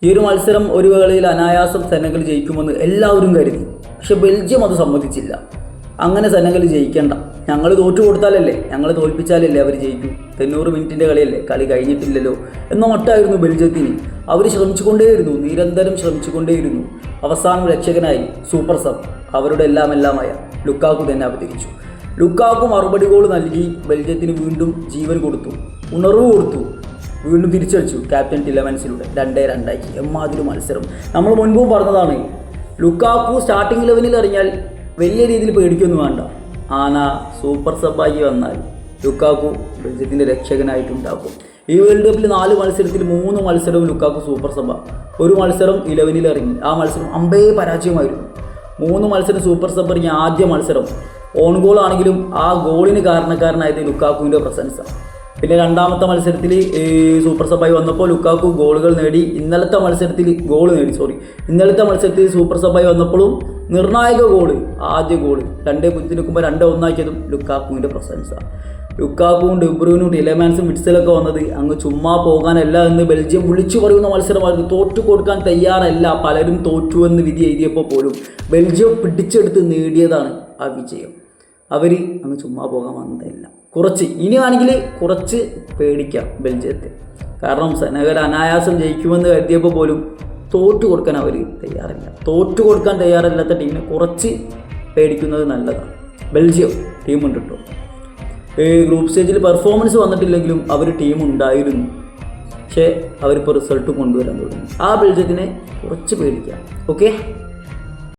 ഈ ഒരു മത്സരം ഒരു വേളയിൽ അനായാസം സെനഗൽ ജയിക്കുമെന്ന് എല്ലാവരും കരുതി. പക്ഷെ ബെൽജിയം അത് സമ്മതിച്ചില്ല. അങ്ങനെ സെനഗൽ ജയിക്കണ്ട, ഞങ്ങൾ തോറ്റു കൊടുത്താലല്ലേ, ഞങ്ങൾ തോൽപ്പിച്ചാലല്ലേ അവർ ജയിക്കൂ, 90 മിനിറ്റിൻ്റെ കളിയല്ലേ, കളി കഴിഞ്ഞിട്ടില്ലല്ലോ എന്ന മട്ടായിരുന്നു ബെൽജിയത്തിന്. അവർ ശ്രമിച്ചുകൊണ്ടേയിരുന്നു, നിരന്തരം ശ്രമിച്ചുകൊണ്ടേയിരുന്നു. അവസാനം രക്ഷകനായി സൂപ്പർ സബ്, അവരുടെ എല്ലാമായ ലുക്കാക്കു തന്നെ അവതരിച്ചു. ലുക്കാക്കു മറുപടി ഗോൾ നൽകി ബെൽജിയത്തിന് വീണ്ടും ജീവൻ കൊടുത്തു, ഉണർവ് കൊടുത്തു. വീണ്ടും തിരിച്ചടിച്ചു ക്യാപ്റ്റൻ ടിലമൻസിലൂടെ 2-2 എമ്മാതിരി മത്സരം. നമ്മൾ മുൻപും പറഞ്ഞതാണ്, ലുക്കാക്കു സ്റ്റാർട്ടിംഗ് 11-ൽ ഇറങ്ങിയാൽ വലിയ രീതിയിൽ പേടിക്കൊന്നും വേണ്ട. ആന സൂപ്പർ സബ്ബായി വന്നാൽ ലുക്കാക്കു ബെൽജിയത്തിൻ്റെ രക്ഷകനായിട്ടുണ്ടാക്കും. ഈ വേൾഡ് കപ്പിൽ 4 മത്സരത്തിൽ 3 മത്സരവും ലുക്കാക്കു സൂപ്പർ സബ്ബ. ഒരു മത്സരം 11-ൽ ഇറങ്ങി, ആ മത്സരം പരാജയമായിരുന്നു. 3 മത്സരം സൂപ്പർ സബ്ബ് ഇറങ്ങിയ ആദ്യ മത്സരം ഓൺ ഗോൾ ആണെങ്കിലും ആ ഗോളിന് കാരണക്കാരനായത് ലുക്കാക്കുവിൻ്റെ പ്രസൻസാണ്. പിന്നെ രണ്ടാമത്തെ മത്സരത്തിൽ സൂപ്പർ സബ്ബായി വന്നപ്പോൾ ലുക്കാക്കു ഗോളുകൾ നേടി. ഇന്നലത്തെ മത്സരത്തിൽ സൂപ്പർ സബ്ബായി വന്നപ്പോഴും നിർണായക ഗോള്, ആദ്യ ഗോള് 2-0 നിൽക്കുമ്പോൾ 2-1 ലുക്കാക്കുവിൻ്റെ പ്രസൻസാണ്. ലുക്കാക്കുവും ഡെബ്രൂനും ടിലമാൻസും മിഡ്സലൊക്കെ വന്നത് അങ്ങ് ചുമ്മാ പോകാനല്ല എന്ന് ബെൽജിയം വിളിച്ചു പറയുന്ന മത്സരമായിരുന്നു. തോറ്റു കൊടുക്കാൻ തയ്യാറല്ല, പലരും തോറ്റുവെന്ന് വിധി എഴുതിയപ്പോൾ പോലും ബെൽജിയം പിടിച്ചെടുത്ത് നേടിയതാണ് ആ വിജയം. അവർ അങ്ങ് ചുമ്മാ പോകാൻ വന്നതല്ല. ഇനി വേണമെങ്കിൽ കുറച്ച് പേടിക്കാം ബെൽജിയത്തെ. കാരണം സെനഗൽ അനായാസം ജയിക്കുമെന്ന് കരുതിയപ്പോൾ പോലും തോറ്റു കൊടുക്കാൻ അവർ തയ്യാറില്ല. തോറ്റു കൊടുക്കാൻ തയ്യാറല്ലാത്ത ടീമിനെ കുറച്ച് പേടിക്കുന്നത് നല്ലതാണ്. ബെൽജിയം ടീമുണ്ട് കേട്ടോ. ഗ്രൂപ്പ് സ്റ്റേജിൽ പെർഫോമൻസ് വന്നിട്ടില്ലെങ്കിലും അവർ ടീം ഉണ്ടായിരുന്നു. പക്ഷേ അവരിപ്പോൾ റിസൾട്ട് കൊണ്ടുവരാൻ തുടങ്ങി. ആ ബെൽജിയത്തിനെ കുറച്ച് പേടിക്കാം. ഓക്കെ.